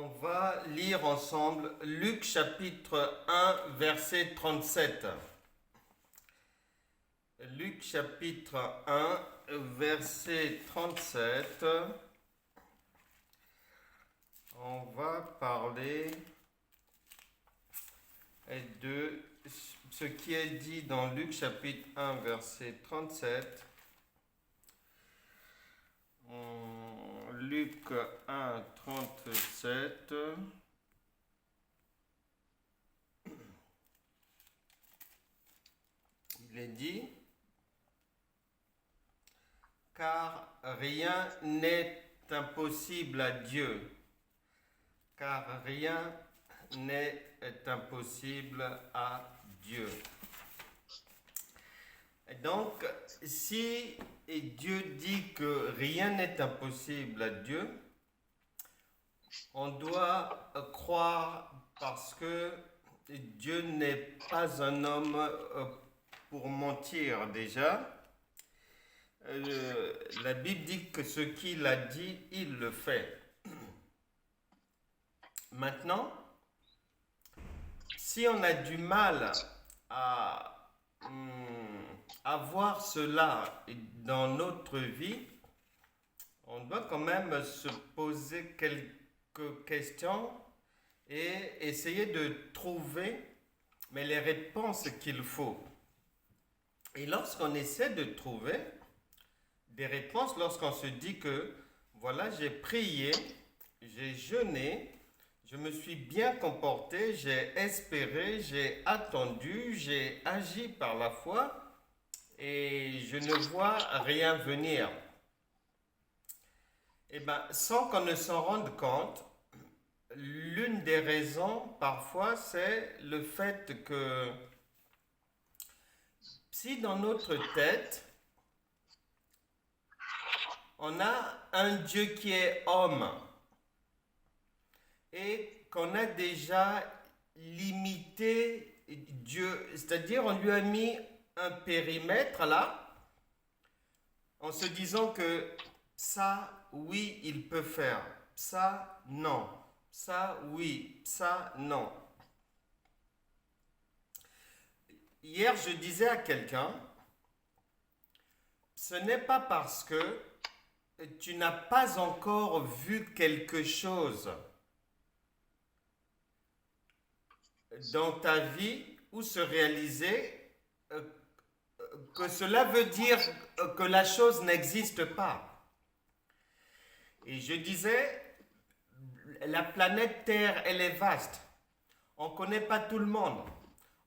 On va lire ensemble Luc chapitre 1, verset 37. Luc chapitre 1, verset 37. On va parler de ce qui est dit dans Luc chapitre 1, verset 37. Luc 1, 37. Il est dit, car rien n'est impossible à Dieu, car rien n'est impossible à Dieu. Et donc, si Dieu dit que rien n'est impossible à Dieu, on doit croire parce que Dieu n'est pas un homme pour mentir déjà. La Bible dit que ce qu'il a dit, il le fait. Maintenant, si on a du mal à avoir cela dans notre vie, on doit quand même se poser quelques questions et essayer de trouver les réponses qu'il faut. Et lorsqu'on essaie de trouver des réponses, lorsqu'on se dit que voilà, j'ai prié, j'ai jeûné, je me suis bien comporté, j'ai espéré, j'ai attendu, j'ai agi par la foi et je ne vois rien venir. Eh bien, sans qu'on ne s'en rende compte, l'une des raisons parfois c'est le fait que si dans notre tête, on a un Dieu qui est homme, et qu'on a déjà limité Dieu, c'est-à-dire on lui a mis un périmètre là, en se disant que ça, oui, il peut faire, ça, non, ça, oui, ça, non. Hier, je disais à quelqu'un, ce n'est pas parce que tu n'as pas encore vu quelque chose dans ta vie ou se réaliser que cela veut dire que la chose n'existe pas. Et je disais, la planète Terre, elle est vaste. On ne connaît pas tout le monde.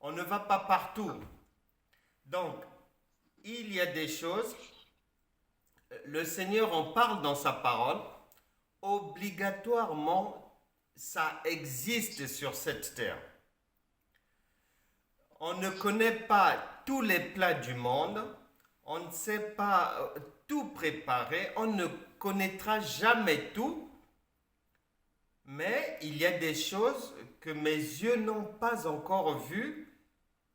On ne va pas partout. Donc, il y a des choses, le Seigneur en parle dans sa parole, obligatoirement, ça existe sur cette terre. On ne connaît pas tous les plats du monde, on ne sait pas tout préparer, on ne connaîtra jamais tout, mais il y a des choses que mes yeux n'ont pas encore vues,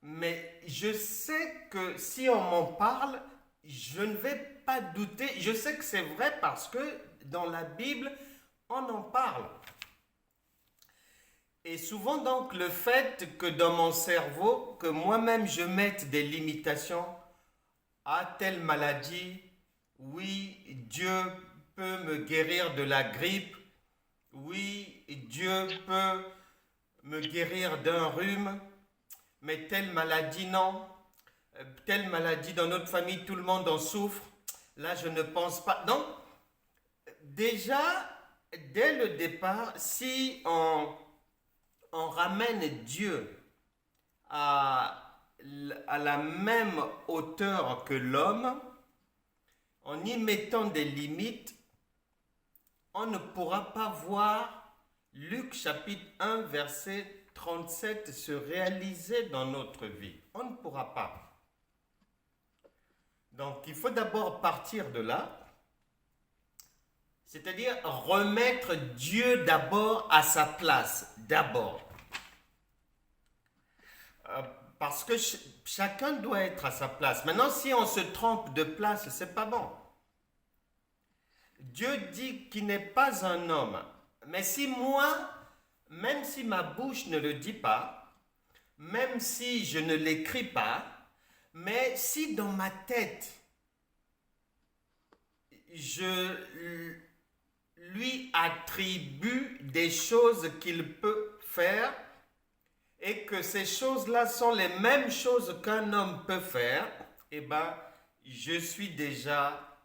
mais je sais que si on m'en parle, je ne vais pas douter. Je sais que c'est vrai parce que dans la Bible, on en parle. Et souvent donc le fait que dans mon cerveau, que moi-même je mette des limitations à telle maladie, oui, Dieu peut me guérir de la grippe, oui, Dieu peut me guérir d'un rhume, mais telle maladie non, telle maladie dans notre famille, tout le monde en souffre, là je ne pense pas. Donc, déjà, dès le départ, si on ramène Dieu à la même hauteur que l'homme, en y mettant des limites, on ne pourra pas voir Luc chapitre 1 verset 37 se réaliser dans notre vie. On ne pourra pas. Donc il faut d'abord partir de là, c'est-à-dire remettre Dieu d'abord à sa place, d'abord. Parce que chacun doit être à sa place. Maintenant, si on se trompe de place, c'est pas bon. Dieu dit qu'il n'est pas un homme. Mais si moi, même si ma bouche ne le dit pas, même si je ne l'écris pas, mais si dans ma tête, je lui attribue des choses qu'il peut faire et que ces choses-là sont les mêmes choses qu'un homme peut faire, eh bien, je suis déjà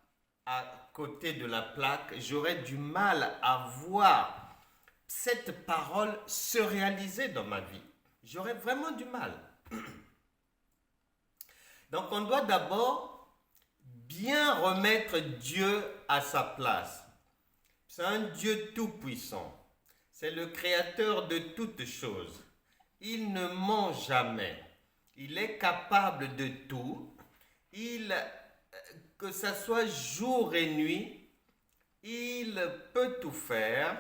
à côté de la plaque. J'aurais du mal à voir cette parole se réaliser dans ma vie. J'aurais vraiment du mal. Donc, on doit d'abord bien remettre Dieu à sa place. C'est un Dieu tout-puissant. C'est le créateur de toutes choses. Il ne ment jamais. Il est capable de tout. Que ce soit jour et nuit, il peut tout faire.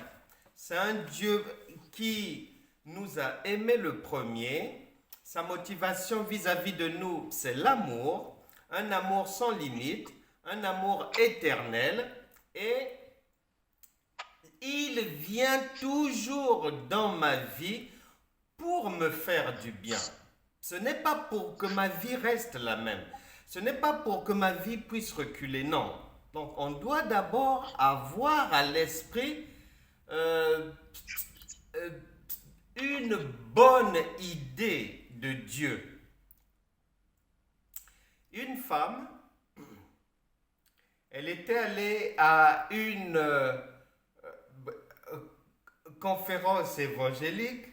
C'est un Dieu qui nous a aimés le premier. Sa motivation vis-à-vis de nous, c'est l'amour. Un amour sans limite, un amour éternel. Et il vient toujours dans ma vie pour me faire du bien. Ce n'est pas pour que ma vie reste la même. Ce n'est pas pour que ma vie puisse reculer, non. Donc on doit d'abord avoir à l'esprit une bonne idée de Dieu. Une femme, elle était allée à une conférence évangélique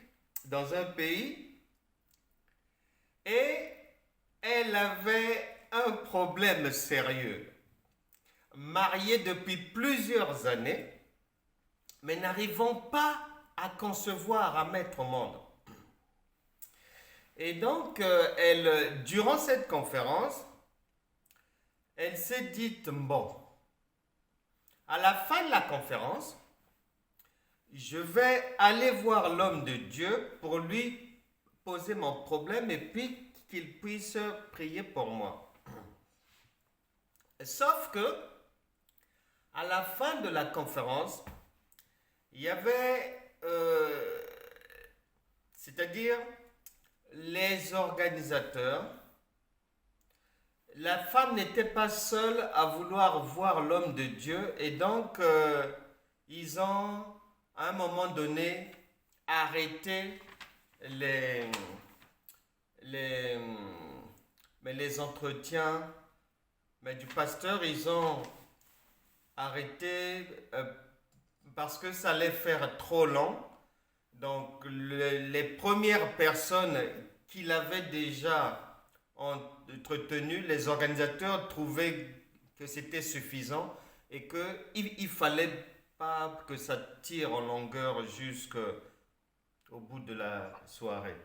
dans un pays et elle avait un problème sérieux. Mariée depuis plusieurs années, mais n'arrivant pas à concevoir, à mettre au monde. Et donc, durant cette conférence, elle s'est dit, bon, à la fin de la conférence, je vais aller voir l'homme de Dieu pour lui poser mon problème et puis qu'il puisse prier pour moi. Sauf que, à la fin de la conférence, il y avait, c'est-à-dire les organisateurs. La femme n'était pas seule à vouloir voir l'homme de Dieu et donc ils ont, à un moment donné, arrêté les entretiens du pasteur. Ils ont arrêté parce que ça allait faire trop long. Donc les premières personnes qu'il avait déjà entretenues, les organisateurs trouvaient que c'était suffisant et qu'il ne fallait pas que ça tire en longueur jusqu'au bout de la soirée.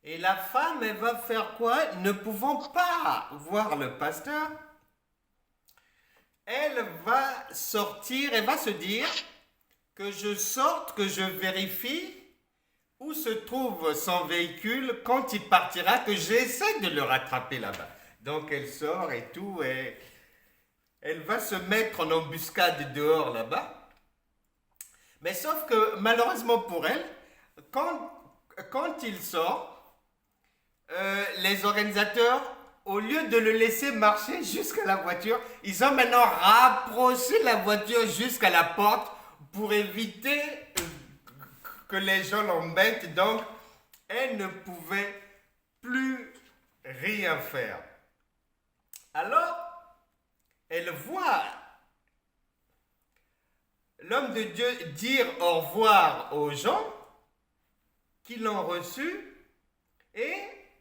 Et la femme, elle va faire quoi? Ne pouvant pas voir le pasteur, elle va sortir, elle va se dire que je sorte, que je vérifie où se trouve son véhicule quand il partira, que j'essaie de le rattraper là-bas. Donc elle sort et tout, et elle va se mettre en embuscade dehors là-bas. Mais sauf que malheureusement pour elle, quand il sort, les organisateurs, au lieu de le laisser marcher jusqu'à la voiture, ils ont maintenant rapproché la voiture jusqu'à la porte pour éviter que les gens l'embêtent. Donc, elle ne pouvait plus rien faire. Alors, elle voit l'homme de Dieu dire au revoir aux gens qui l'ont reçu et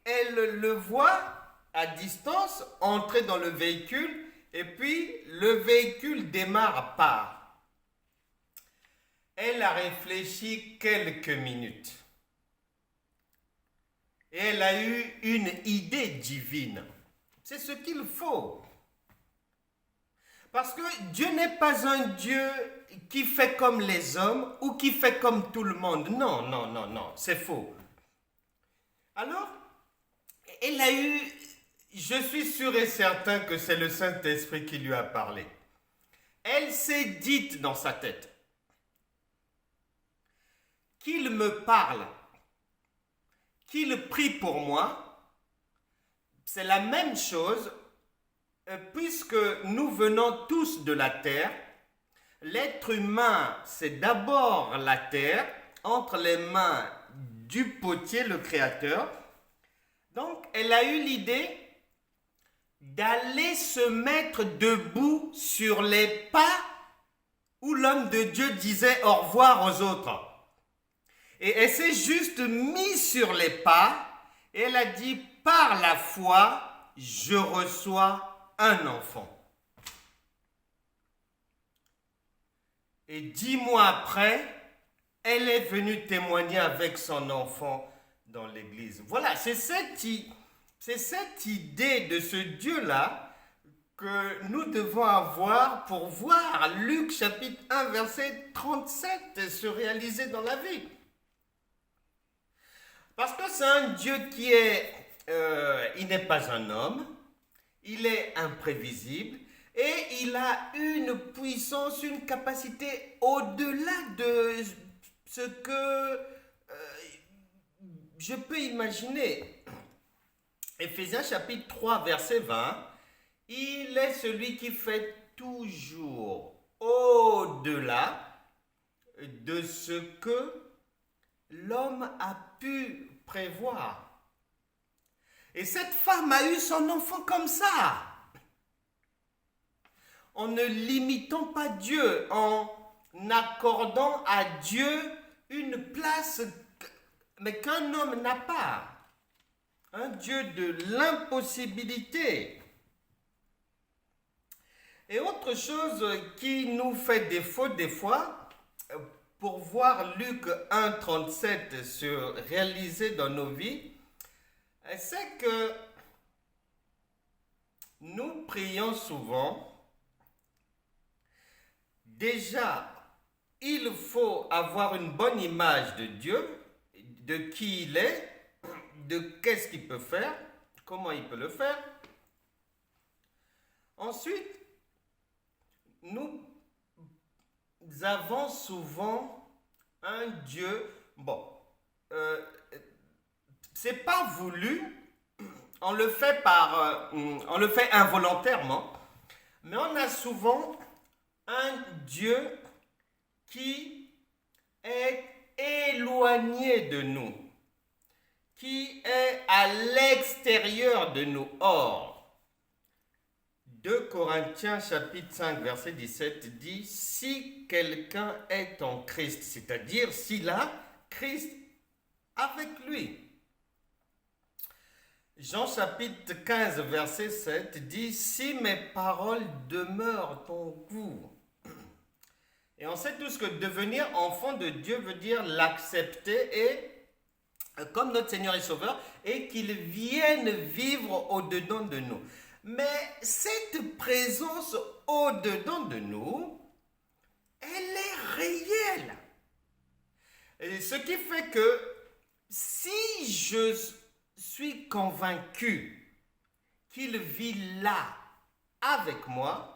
elle le voit à distance entrer dans le véhicule et puis le véhicule démarre, part. Elle a réfléchi quelques minutes et elle a eu une idée divine. C'est ce qu'il faut. Parce que Dieu n'est pas un Dieu qui fait comme les hommes ou qui fait comme tout le monde. Non, non, non, non, c'est faux. Alors, elle a eu, je suis sûr et certain que c'est le Saint-Esprit qui lui a parlé. Elle s'est dite dans sa tête, qu'il me parle, qu'il prie pour moi, c'est la même chose, puisque nous venons tous de la terre. L'être humain, c'est d'abord la terre, entre les mains du potier, le créateur. Donc, elle a eu l'idée d'aller se mettre debout sur les pas où l'homme de Dieu disait au revoir aux autres. Et elle s'est juste mise sur les pas et elle a dit, par la foi, je reçois un enfant. Et 10 mois après, elle est venue témoigner avec son enfant dans l'église. Voilà, c'est cette idée de ce Dieu-là que nous devons avoir pour voir Luc chapitre 1 verset 37 se réaliser dans la vie. Parce que c'est un Dieu qui il n'est pas un homme, il est imprévisible et il a une puissance, une capacité au-delà de ce que je peux imaginer. Éphésiens chapitre 3 verset 20, il est celui qui fait toujours au-delà de ce que l'homme a pu prévoir. Et cette femme a eu son enfant comme ça, en ne limitant pas Dieu, en accordant à Dieu une place mais qu'un homme n'a pas. Un Dieu de l'impossibilité. Et autre chose qui nous fait défaut des fois, pour voir Luc 1,37 se réaliser dans nos vies, c'est que nous prions souvent. Déjà, il faut avoir une bonne image de Dieu, de qui il est, de qu'est-ce qu'il peut faire, comment il peut le faire. Ensuite, nous avons souvent un Dieu, c'est pas voulu, on le fait involontairement, mais on a souvent un Dieu qui est éloigné de nous, qui est à l'extérieur de nous. Or, 2 Corinthiens chapitre 5 verset 17 dit, si quelqu'un est en Christ, c'est-à-dire s'il a Christ avec lui. Jean chapitre 15 verset 7 dit, si mes paroles demeurent en vous. Et on sait tous que devenir enfant de Dieu veut dire l'accepter et comme notre Seigneur et Sauveur et qu'il vienne vivre au-dedans de nous. Mais cette présence au-dedans de nous, elle est réelle. Et ce qui fait que si je suis convaincu qu'il vit là avec moi,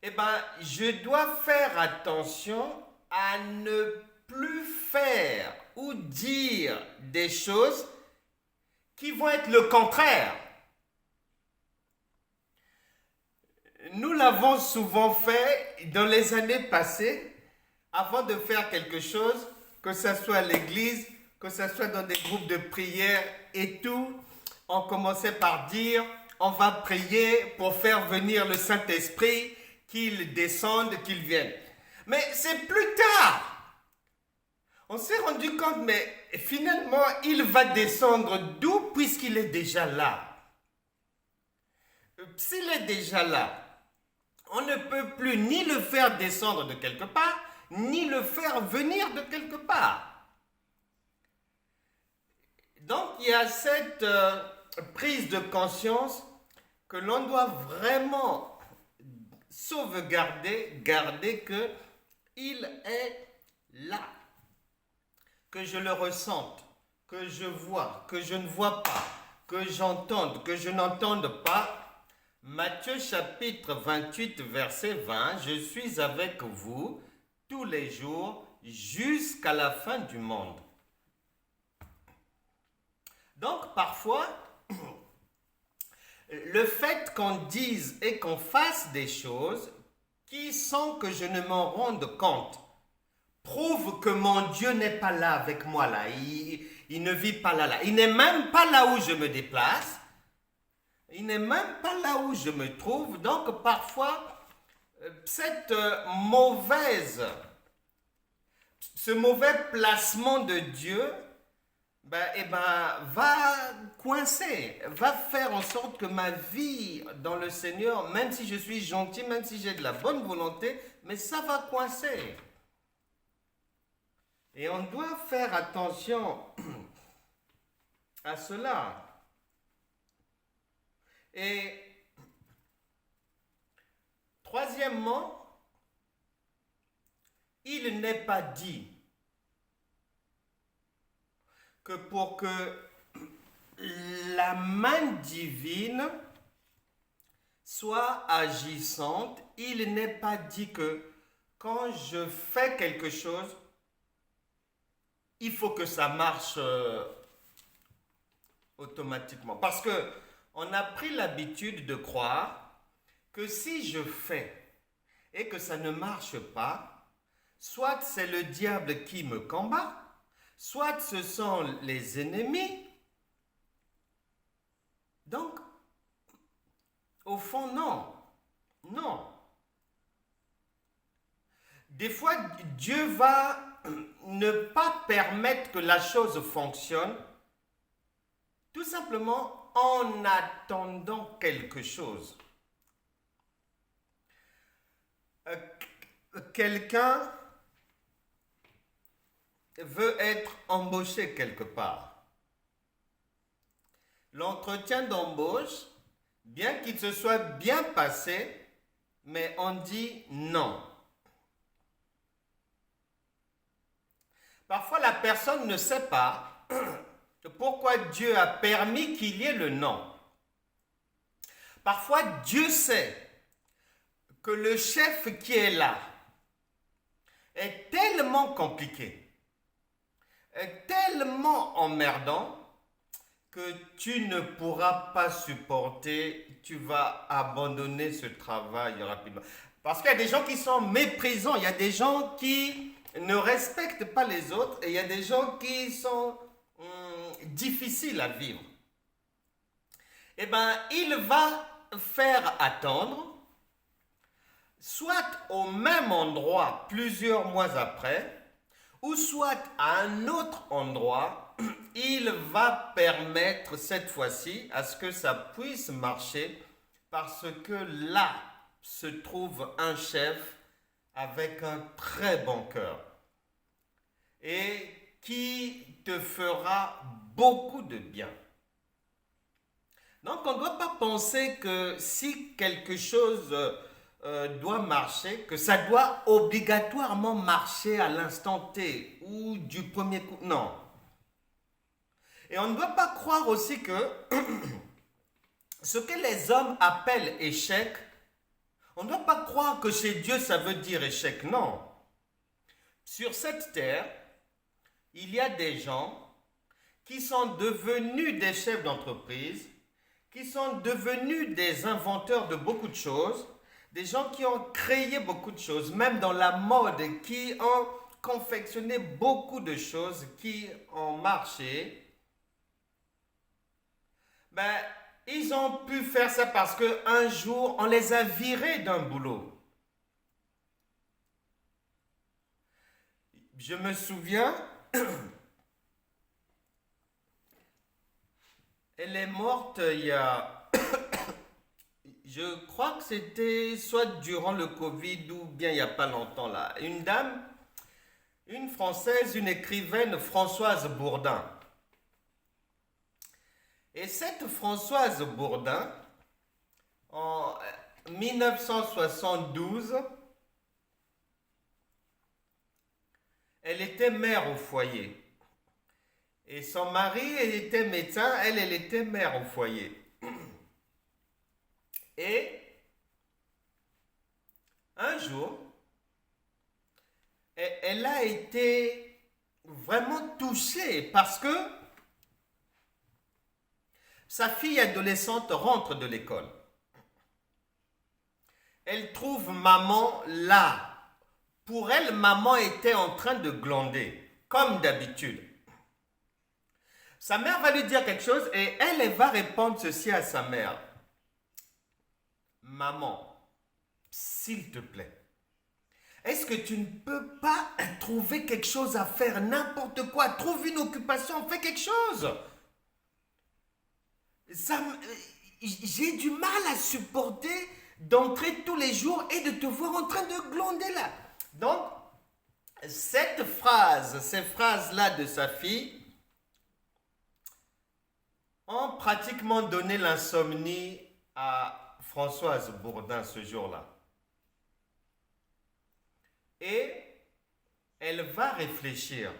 eh bien, je dois faire attention à ne plus faire ou dire des choses qui vont être le contraire. Nous l'avons souvent fait dans les années passées, avant de faire quelque chose, que ce soit à l'église, que ce soit dans des groupes de prière et tout, on commençait par dire, on va prier pour faire venir le Saint-Esprit, qu'il descende, qu'il vienne. Mais c'est plus tard. On s'est rendu compte, mais finalement, il va descendre d'où puisqu'il est déjà là. S'il est déjà là, on ne peut plus ni le faire descendre de quelque part, ni le faire venir de quelque part. Donc, il y a cette prise de conscience que l'on doit vraiment sauvegarder, garder qu'il est là, que je le ressente, que je vois, que je ne vois pas, que j'entende, que je n'entende pas. Matthieu chapitre 28 verset 20, je suis avec vous tous les jours jusqu'à la fin du monde. Donc parfois, le fait qu'on dise et qu'on fasse des choses qui, sans que je ne m'en rende compte, prouve que mon Dieu n'est pas là avec moi là. Il ne vit pas là. Il n'est même pas là où je me déplace. Il n'est même pas là où je me trouve. Donc parfois, ce mauvais placement de Dieu va coincer, va faire en sorte que ma vie dans le Seigneur, même si je suis gentil, même si j'ai de la bonne volonté, mais ça va coincer. Et on doit faire attention à cela. Et troisièmement, il n'est pas dit que pour que la main divine soit agissante, il n'est pas dit que quand je fais quelque chose, il faut que ça marche automatiquement. Parce que on a pris l'habitude de croire que si je fais et que ça ne marche pas, soit c'est le diable qui me combat, soit ce sont les ennemis. Donc, au fond, non. Non. Des fois, Dieu va ne pas permettre que la chose fonctionne, tout simplement en attendant quelque chose. Quelqu'un veut être embauché quelque part. L'entretien d'embauche, bien qu'il se soit bien passé, mais on dit non. Parfois, la personne ne sait pas pourquoi Dieu a permis qu'il y ait le non. Parfois, Dieu sait que le chef qui est là est tellement compliqué, est tellement emmerdant, que tu ne pourras pas supporter, tu vas abandonner ce travail rapidement. Parce qu'il y a des gens qui sont méprisants, il y a des gens qui ne respectent pas les autres et il y a des gens qui sont difficiles à vivre. Eh bien, il va faire attendre, soit au même endroit plusieurs mois après, ou soit à un autre endroit, il va permettre cette fois-ci à ce que ça puisse marcher parce que là se trouve un chef avec un très bon cœur et qui te fera beaucoup de bien. Donc on ne doit pas penser que si quelque chose doit marcher, que ça doit obligatoirement marcher à l'instant T ou du premier coup. Non. Et on ne doit pas croire aussi que ce que les hommes appellent échec, on ne doit pas croire que chez Dieu ça veut dire échec. Non. Sur cette terre, il y a des gens qui sont devenus des chefs d'entreprise, qui sont devenus des inventeurs de beaucoup de choses, des gens qui ont créé beaucoup de choses, même dans la mode, qui ont confectionné beaucoup de choses, qui ont marché. Ils ont pu faire ça parce qu'un jour, on les a virés d'un boulot. Je me souviens, elle est morte il y a... Je crois que c'était soit durant le Covid ou bien il n'y a pas longtemps là. Une dame, une Française, une écrivaine, Françoise Bourdin. Et cette Françoise Bourdin, en 1972, elle était mère au foyer. Et son mari était médecin, elle était mère au foyer. Et un jour, elle a été vraiment touchée parce que sa fille adolescente rentre de l'école. Elle trouve maman là. Pour elle, maman était en train de glander, comme d'habitude. Sa mère va lui dire quelque chose et elle va répondre ceci à sa mère. Maman, s'il te plaît, est-ce que tu ne peux pas trouver quelque chose à faire, n'importe quoi, trouve une occupation, fais quelque chose. J'ai du mal à supporter d'entrer tous les jours et de te voir en train de glander là. Donc, ces phrases-là de sa fille ont pratiquement donné l'insomnie à Françoise Bourdin ce jour-là. Et elle va réfléchir.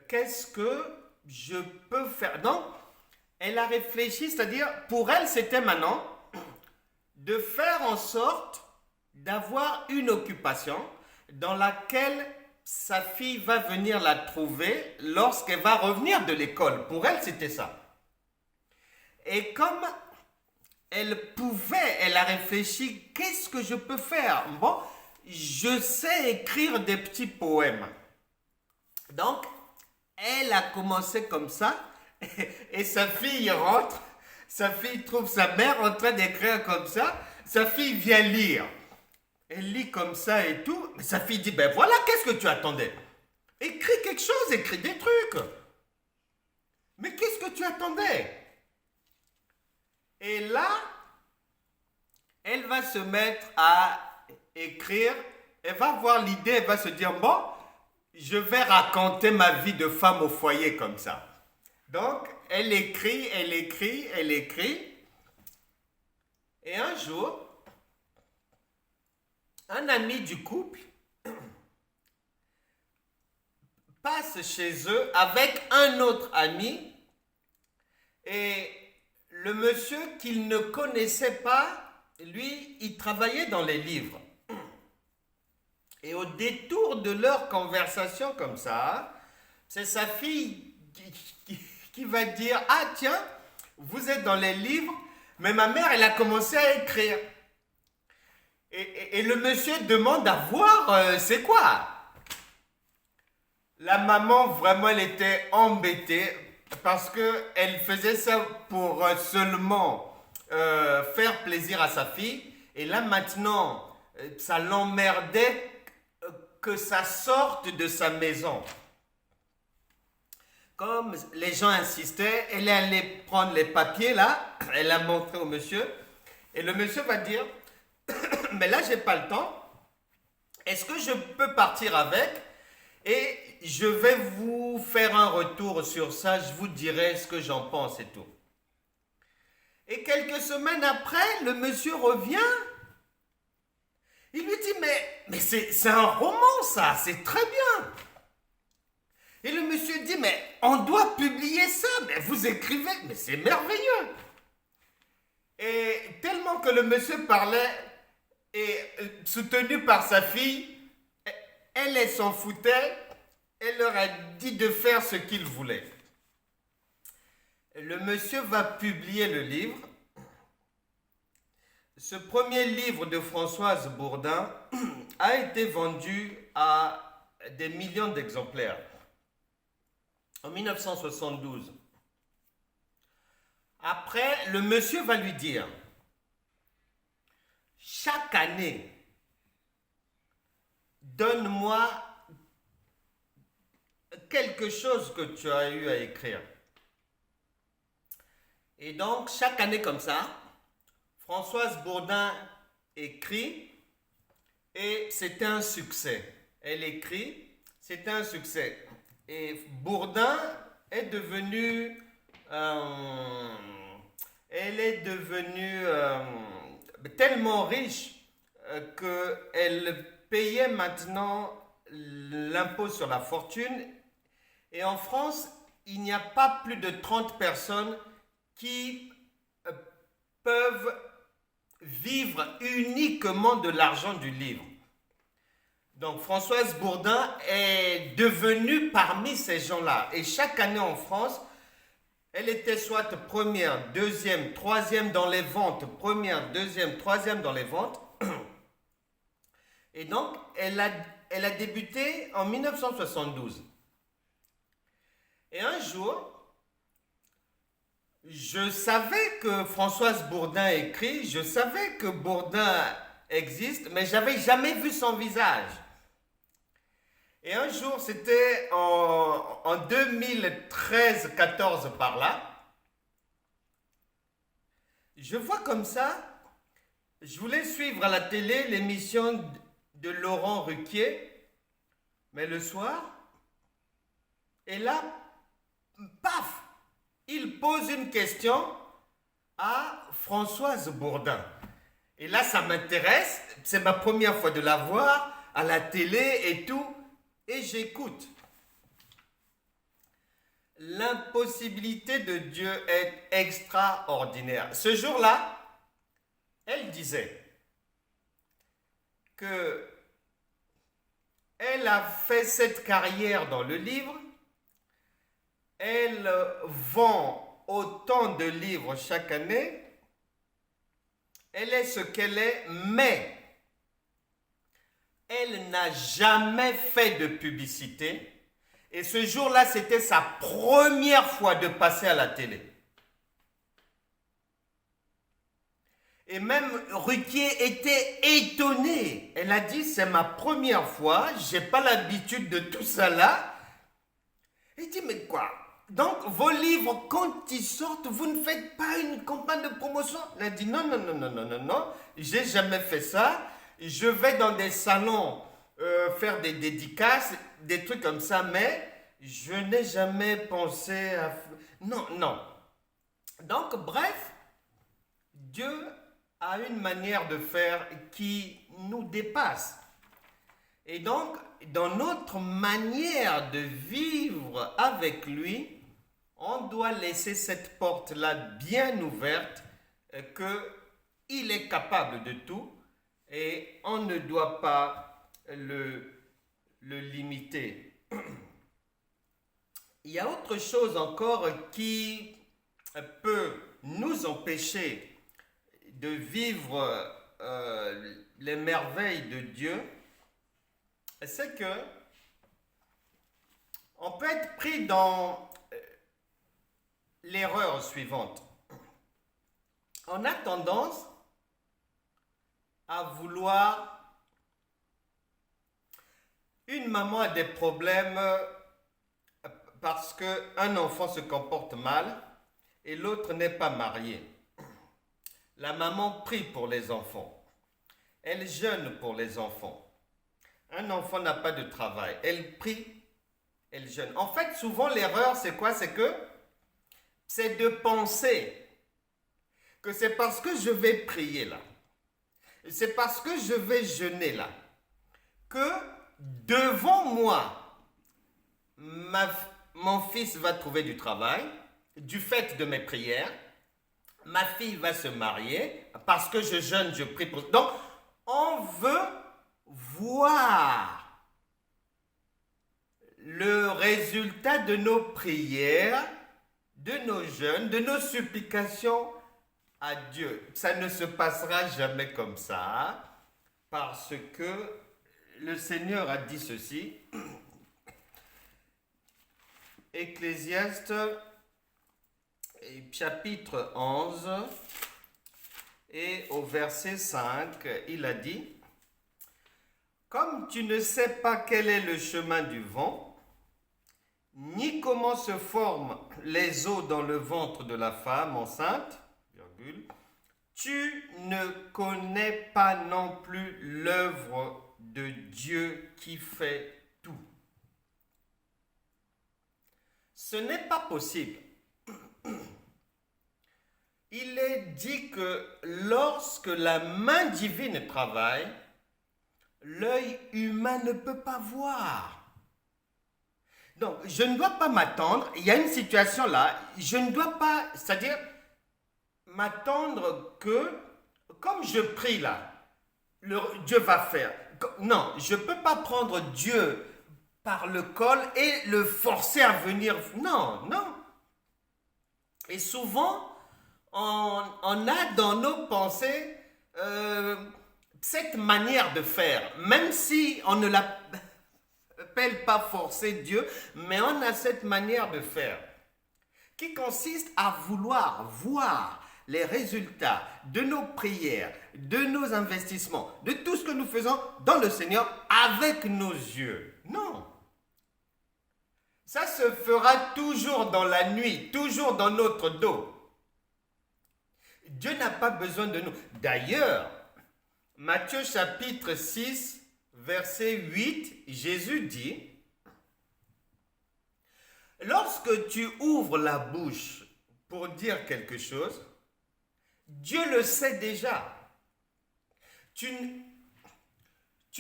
Qu'est-ce que je peux faire? Donc, elle a réfléchi, c'est-à-dire, pour elle, c'était maintenant de faire en sorte d'avoir une occupation dans laquelle sa fille va venir la trouver lorsqu'elle va revenir de l'école. Pour elle, c'était ça. Et comme elle a réfléchi, qu'est-ce que je peux faire? Bon, je sais écrire des petits poèmes. Donc, elle a commencé comme ça, et sa fille rentre, sa fille trouve sa mère en train d'écrire comme ça, sa fille vient lire. Elle lit comme ça et tout, mais sa fille dit, ben voilà, qu'est-ce que tu attendais? Écris quelque chose, écris des trucs. Mais qu'est-ce que tu attendais? Et là, elle va se mettre à écrire, elle va avoir l'idée, elle va se dire, bon, je vais raconter ma vie de femme au foyer comme ça. Donc, elle écrit, elle écrit, elle écrit. Et un jour, un ami du couple passe chez eux avec un autre ami et le monsieur qu'il ne connaissait pas, lui, il travaillait dans les livres. Et au détour de leur conversation comme ça, c'est sa fille qui va dire, ah tiens, vous êtes dans les livres, mais ma mère, elle a commencé à écrire. Et le monsieur demande à voir, c'est quoi? La maman, vraiment, elle était embêtée parce qu'elle faisait ça pour seulement faire plaisir à sa fille. Et là, maintenant, ça l'emmerdait que ça sorte de sa maison. Comme les gens insistaient, elle est allée prendre les papiers là, elle a montré au monsieur. Et le monsieur va dire, mais là, j'ai pas le temps. Est-ce que je peux partir avec? Et je vais vous faire un retour sur ça. Je vous dirai ce que j'en pense et tout. Et quelques semaines après, le monsieur revient. Il lui dit, mais c'est un roman ça, c'est très bien. Et le monsieur dit, mais on doit publier ça. Mais vous écrivez, mais c'est merveilleux. Et tellement que le monsieur parlait, et soutenu par sa fille, elle s'en foutait, elle leur a dit de faire ce qu'ils voulaient. Le monsieur va publier le livre. Ce premier livre de Françoise Bourdin a été vendu à des millions d'exemplaires en 1972. Après, le monsieur va lui dire, chaque année, donne-moi quelque chose que tu as eu à écrire. Et donc, chaque année comme ça, Françoise Bourdin écrit et c'était un succès. Elle écrit, c'était un succès. Et Bourdin est devenue... elle est devenue tellement riche qu'elle payait maintenant l'impôt sur la fortune. Et en France, il n'y a pas plus de 30 personnes qui peuvent vivre uniquement de l'argent du livre. Donc Françoise Bourdin est devenue parmi ces gens-là. Et chaque année en France, elle était soit première, deuxième, troisième dans les ventes. Première, deuxième, troisième dans les ventes. Et donc, elle a débuté en 1972. Et un jour, je savais que Françoise Bourdin écrit, je savais que Bourdin existe, mais j'avais jamais vu son visage. Et un jour, c'était en 2013-14 par là, je vois comme ça, je voulais suivre à la télé l'émission de Laurent Ruquier, mais le soir, et là, paf, il pose une question à Françoise Bourdin. Et là, ça m'intéresse, c'est ma première fois de la voir à la télé et tout, et j'écoute. L'impossibilité de Dieu est extraordinaire. Ce jour-là, elle disait que elle a fait cette carrière dans le livre, elle vend autant de livres chaque année, elle est ce qu'elle est, mais elle n'a jamais fait de publicité. Et ce jour-là, c'était sa première fois de passer à la télé. Et même Ruquier était étonné. Elle a dit, c'est ma première fois, je n'ai pas l'habitude de tout ça là. Il dit, mais quoi? Donc, vos livres, quand ils sortent, vous ne faites pas une campagne de promotion? Elle a dit, non, non, non, non, non, non, non, j'ai jamais fait ça. Je vais dans des salons faire des dédicaces, des trucs comme ça, mais je n'ai jamais pensé à... Non, non. Donc, bref, Dieu a une manière de faire qui nous dépasse. Et donc, dans notre manière de vivre avec lui, on doit laisser cette porte-là bien ouverte, qu'il est capable de tout et on ne doit pas le limiter. Il y a autre chose encore qui peut nous empêcher de vivre les merveilles de Dieu, c'est que on peut être pris dans l'erreur suivante. On a tendance à vouloir... Une maman a des problèmes parce qu'un enfant se comporte mal et l'autre n'est pas marié. La maman prie pour les enfants. Elle jeûne pour les enfants. Un enfant n'a pas de travail. Elle prie, elle jeûne. En fait, souvent l'erreur, c'est quoi? C'est de penser que c'est parce que je vais prier là, c'est parce que je vais jeûner là, que devant moi, mon fils va trouver du travail, du fait de mes prières, ma fille va se marier, parce que je jeûne, je prie pour... Donc, on veut voir le résultat de nos prières, de nos jeûnes, de nos supplications à Dieu. Ça ne se passera jamais comme ça, parce que le Seigneur a dit ceci, Ecclésiaste, chapitre 11, et au verset 5, il a dit, « Comme tu ne sais pas quel est le chemin du vent, ni comment se forment les os dans le ventre de la femme enceinte, virgule, tu ne connais pas non plus l'œuvre de Dieu qui fait tout. » Ce n'est pas possible. Il est dit que lorsque la main divine travaille, l'œil humain ne peut pas voir. Donc, je ne dois pas m'attendre, il y a une situation là, je ne dois pas, c'est-à-dire m'attendre que, comme je prie là, Dieu va faire. Non, je ne peux pas prendre Dieu par le col et le forcer à venir. Non, non. Et souvent, on a dans nos pensées cette manière de faire, même si on ne l'appelle pas forcer Dieu, mais on a cette manière de faire qui consiste à vouloir voir les résultats de nos prières, de nos investissements, de tout ce que nous faisons dans le Seigneur avec nos yeux. Non. Ça se fera toujours dans la nuit, toujours dans notre dos. Dieu n'a pas besoin de nous. D'ailleurs, Matthieu chapitre 6, verset 8, Jésus dit, « Lorsque tu ouvres la bouche pour dire quelque chose, Dieu le sait déjà. Tu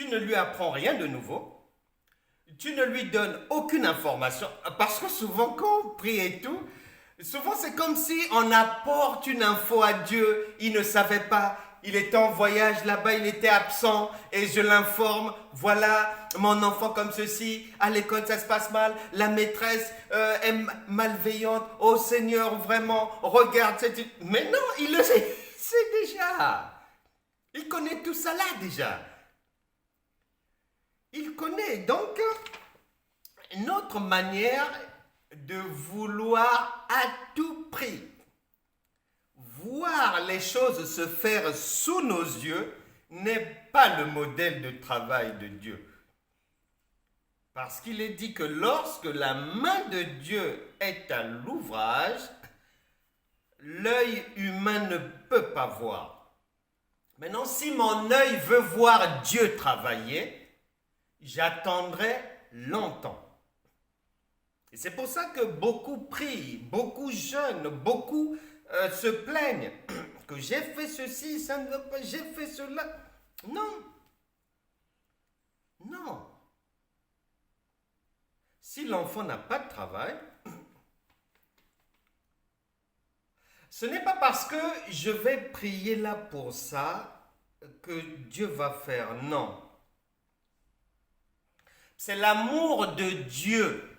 ne lui apprends rien de nouveau. Tu ne lui donnes aucune information. Parce que souvent, quand on prie et tout, souvent c'est comme si on apporte une info à Dieu. Il ne savait pas. Il était en voyage là-bas, il était absent. Et je l'informe. Voilà, mon enfant comme ceci. À l'école, ça se passe mal. La maîtresse est malveillante. Oh Seigneur, vraiment, regarde cette... Mais non, il le sait, c'est déjà. Il connaît tout ça là déjà. Il connaît. Donc, notre manière de vouloir à tout prix voir les choses se faire sous nos yeux n'est pas le modèle de travail de Dieu. Parce qu'il est dit que lorsque la main de Dieu est à l'ouvrage, l'œil humain ne peut pas voir. Maintenant, si mon œil veut voir Dieu travailler, j'attendrai longtemps. Et c'est pour ça que beaucoup prient, beaucoup jeûnent, beaucoup se plaignent que j'ai fait ceci, ça ne veut pas, j'ai fait cela. Non. Non. Si l'enfant n'a pas de travail, ce n'est pas parce que je vais prier là pour ça que Dieu va faire. Non. C'est l'amour de Dieu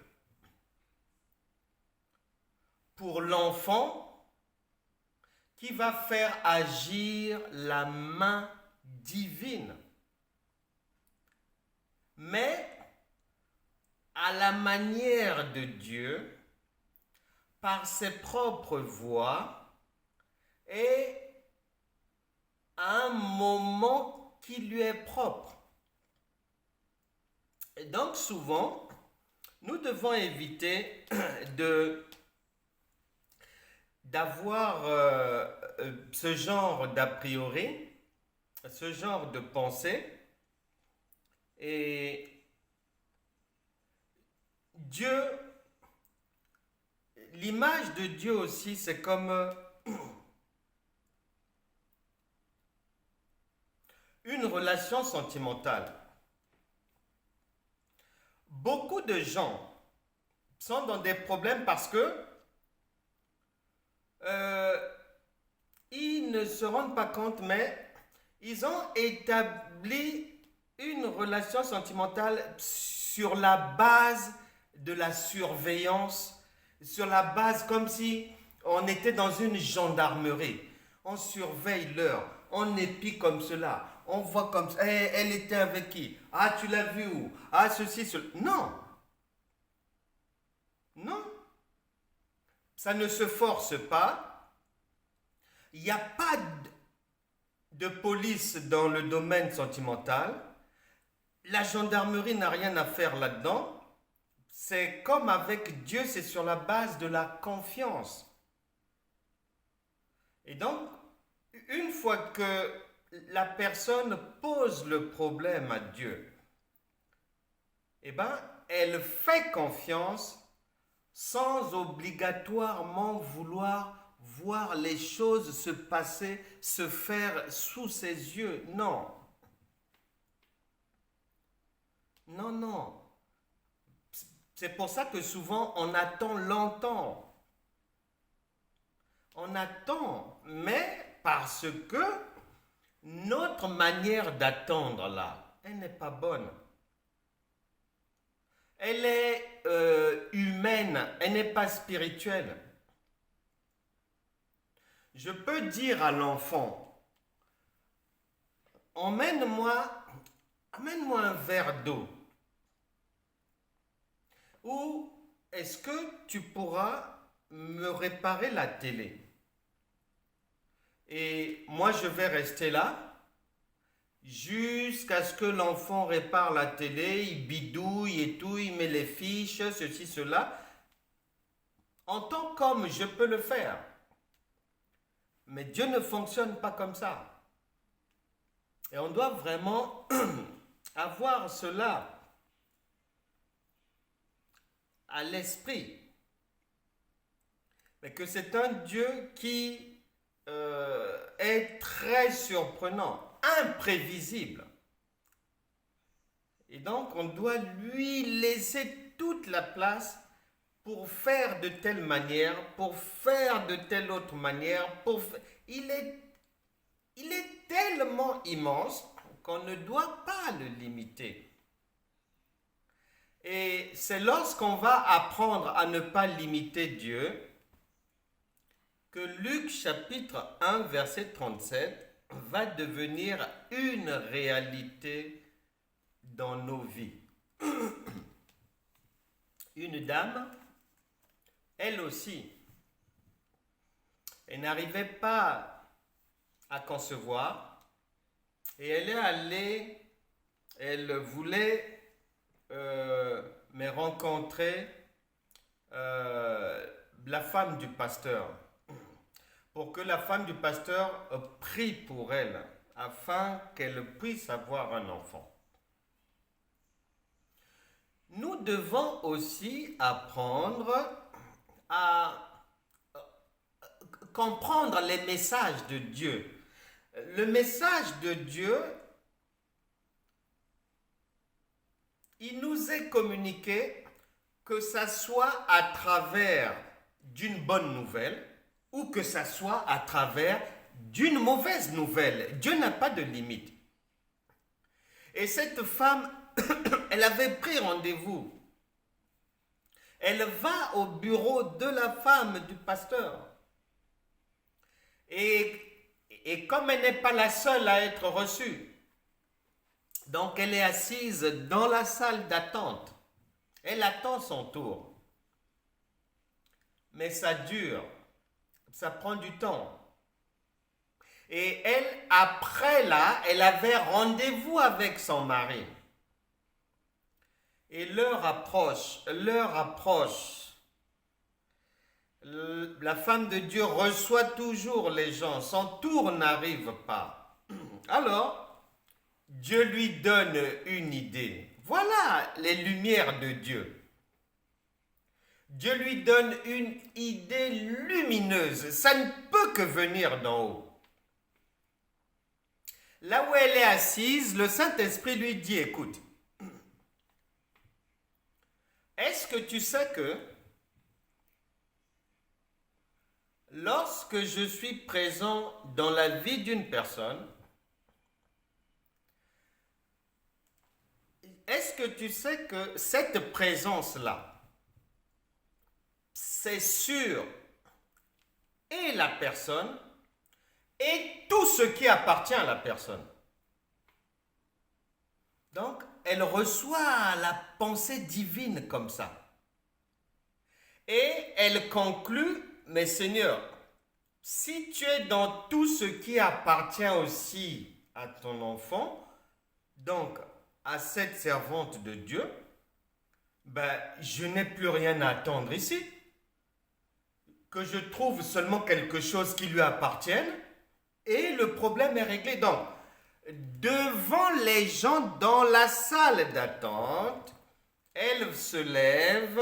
pour l'enfant qui va faire agir la main divine. Mais à la manière de Dieu, par ses propres voies et à un moment qui lui est propre. Et donc souvent, nous devons éviter d'avoir ce genre d'a priori, ce genre de pensée. Et Dieu, l'image de Dieu aussi, c'est comme une relation sentimentale. Beaucoup de gens sont dans des problèmes parce que ils ne se rendent pas compte, mais ils ont établi une relation sentimentale sur la base de la surveillance, sur la base comme si on était dans une gendarmerie. On surveille l'heure, on épie comme cela, on voit comme ça. Elle était avec qui? Ah, tu l'as vu où? Ah, ceci, cela. Non. Non. Ça ne se force pas. Il n'y a pas de police dans le domaine sentimental. La gendarmerie n'a rien à faire là-dedans. C'est comme avec Dieu, c'est sur la base de la confiance. Et donc, une fois que la personne pose le problème à Dieu, eh bien, elle fait confiance sans obligatoirement vouloir voir les choses se passer, se faire sous ses yeux. Non. Non, non. C'est pour ça que souvent on attend longtemps. On attend, mais parce que notre manière d'attendre là elle n'est pas bonne. Elle est humaine, elle n'est pas spirituelle. Je peux dire à l'enfant, amène-moi un verre d'eau. Ou est-ce que tu pourras me réparer la télé? Et moi, je vais rester là jusqu'à ce que l'enfant répare la télé, il bidouille et tout, il met les fiches, ceci, cela. En tant qu'homme, je peux le faire. Mais Dieu ne fonctionne pas comme ça. Et on doit vraiment avoir cela à l'esprit. Mais que c'est un Dieu qui est très surprenant, imprévisible. Et donc, on doit lui laisser toute la place pour faire de telle manière, pour faire de telle autre manière. Il est tellement immense qu'on ne doit pas le limiter. Et c'est lorsqu'on va apprendre à ne pas limiter Dieu que Luc chapitre 1 verset 37 va devenir une réalité dans nos vies. Une dame, elle aussi, elle n'arrivait pas à concevoir et elle est allée, elle voulait me rencontrer la femme du pasteur pour que la femme du pasteur prie pour elle afin qu'elle puisse avoir un enfant. Nous devons aussi apprendre à comprendre les messages de Dieu. Le message de Dieu, il nous est communiqué que ça soit à travers d'une bonne nouvelle ou que ça soit à travers d'une mauvaise nouvelle. Dieu n'a pas de limite. Et cette femme, elle avait pris rendez-vous. Elle va au bureau de la femme du pasteur. Et comme elle n'est pas la seule à être reçue, donc elle est assise dans la salle d'attente. Elle attend son tour. Mais ça dure. Ça prend du temps. Et elle, après là, elle avait rendez-vous avec son mari. Et l'heure approche. La femme de Dieu reçoit toujours les gens. Son tour n'arrive pas. Alors, Dieu lui donne une idée. Voilà les lumières de Dieu. Dieu lui donne une idée lumineuse. Ça ne peut que venir d'en haut. Là où elle est assise, le Saint-Esprit lui dit, écoute, est-ce que tu sais que lorsque je suis présent dans la vie d'une personne, est-ce que tu sais que cette présence-là, c'est sur et la personne et tout ce qui appartient à la personne. Donc, elle reçoit la pensée divine comme ça. Et elle conclut, mais Seigneur, si tu es dans tout ce qui appartient aussi à ton enfant, donc à cette servante de Dieu, ben, je n'ai plus rien à attendre ici. Que je trouve seulement quelque chose qui lui appartienne et le problème est réglé. Donc, devant les gens dans la salle d'attente, elle se lève,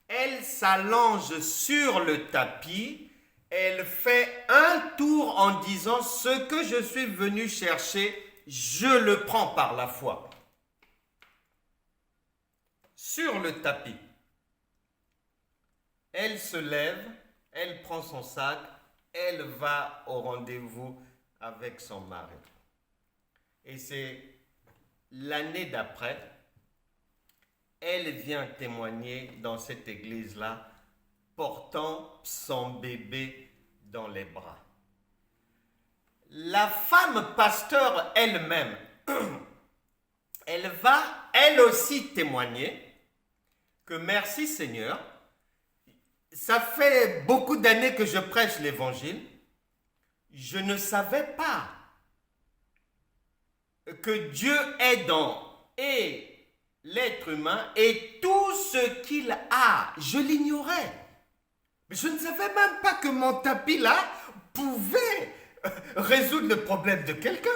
elle s'allonge sur le tapis, elle fait un tour en disant « Ce que je suis venu chercher, je le prends par la foi. » Sur le tapis. Elle se lève, elle prend son sac, elle va au rendez-vous avec son mari. Et c'est l'année d'après, elle vient témoigner dans cette église-là, portant son bébé dans les bras. La femme pasteur elle-même, elle va elle aussi témoigner que merci Seigneur, ça fait beaucoup d'années que je prêche l'évangile, je ne savais pas que Dieu est dans l'être humain et tout ce qu'il a, je l'ignorais. Je ne savais même pas que mon tapis là pouvait résoudre le problème de quelqu'un.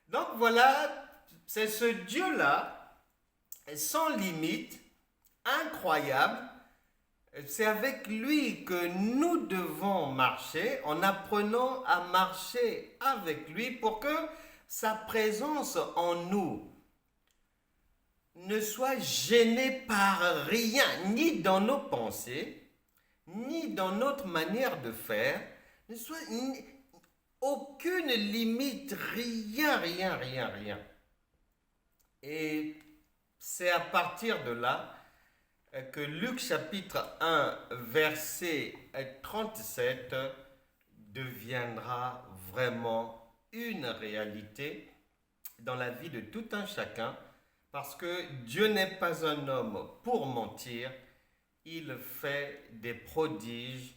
Donc voilà, c'est ce Dieu-là, sans limite, incroyable. C'est avec lui que nous devons marcher, en apprenant à marcher avec lui pour que sa présence en nous ne soit gênée par rien, ni dans nos pensées, ni dans notre manière de faire, ne soit aucune limite, rien. Et c'est à partir de là que Luc chapitre 1, verset 37 deviendra vraiment une réalité dans la vie de tout un chacun, parce que Dieu n'est pas un homme pour mentir, il fait des prodiges,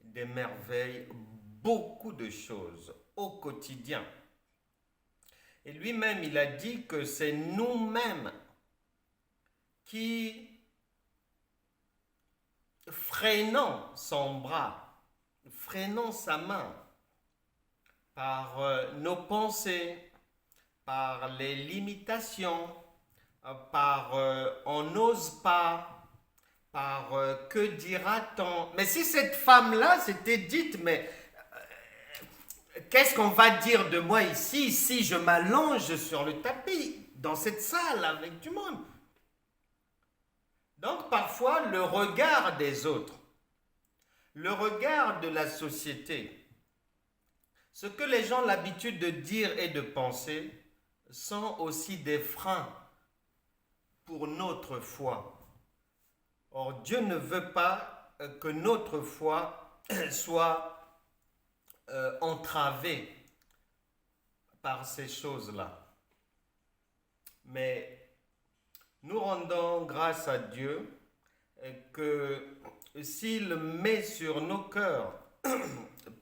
des merveilles, beaucoup de choses au quotidien. Et lui-même, il a dit que c'est nous-mêmes qui, freinant son bras, freinant sa main, par nos pensées, par les limitations, par on n'ose pas, par que dira-t-on. Mais si cette femme-là s'était dite, mais qu'est-ce qu'on va dire de moi ici si je m'allonge sur le tapis, dans cette salle avec du monde? Donc parfois, le regard des autres, le regard de la société, ce que les gens ont l'habitude de dire et de penser, sont aussi des freins pour notre foi. Or, Dieu ne veut pas que notre foi soit entravée par ces choses-là. Mais nous rendons grâce à Dieu que s'il met sur nos cœurs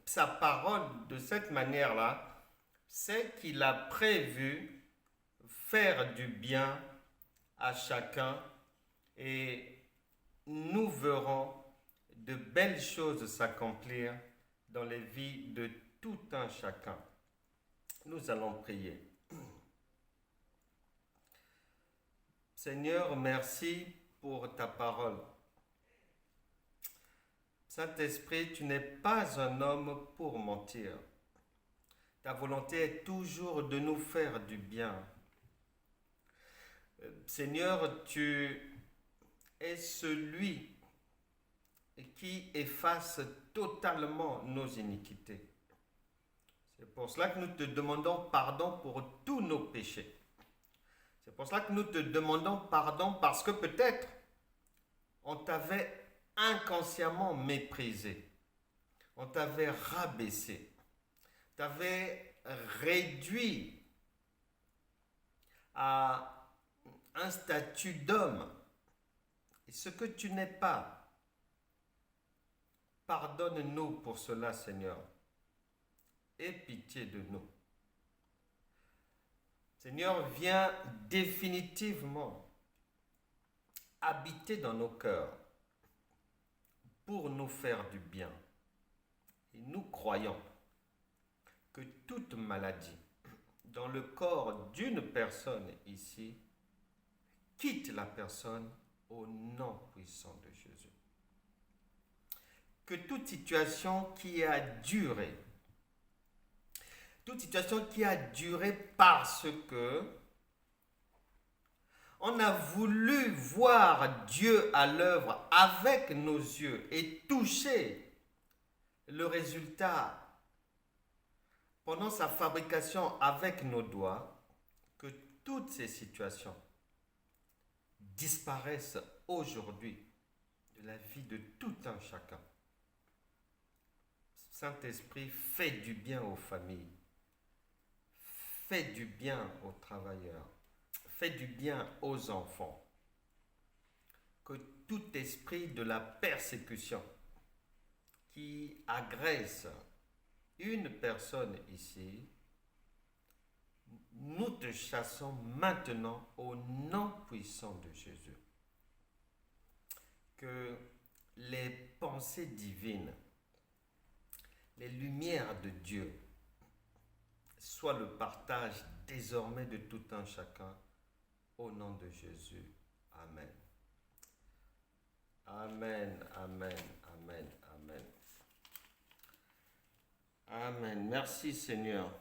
sa parole de cette manière-là, c'est qu'il a prévu faire du bien à chacun et nous verrons de belles choses s'accomplir dans les vies de tout un chacun. Nous allons prier. Seigneur, merci pour ta parole. Saint-Esprit, tu n'es pas un homme pour mentir. Ta volonté est toujours de nous faire du bien. Seigneur, tu es celui qui efface totalement nos iniquités. C'est pour cela que nous te demandons pardon pour tous nos péchés. C'est pour cela que nous te demandons pardon parce que peut-être on t'avait inconsciemment méprisé, on t'avait rabaissé, t'avait réduit à un statut d'homme. Et ce que tu n'es pas, pardonne-nous pour cela, Seigneur. Aie pitié de nous. Seigneur, viens définitivement habiter dans nos cœurs pour nous faire du bien. Et nous croyons que toute maladie dans le corps d'une personne ici quitte la personne au nom puissant de Jésus. Que toute situation qui a duré parce que on a voulu voir Dieu à l'œuvre avec nos yeux et toucher le résultat pendant sa fabrication avec nos doigts, toutes ces situations disparaissent aujourd'hui de la vie de tout un chacun. Saint-Esprit, fais du bien aux familles, fais du bien aux travailleurs, fais du bien aux enfants. Que tout esprit de la persécution qui agresse une personne ici, nous te chassons maintenant au nom puissant de Jésus. Que les pensées divines, les lumières de Dieu soient le partage désormais de tout un chacun au nom de Jésus. Amen. Amen, amen, amen, amen. Amen. Merci Seigneur.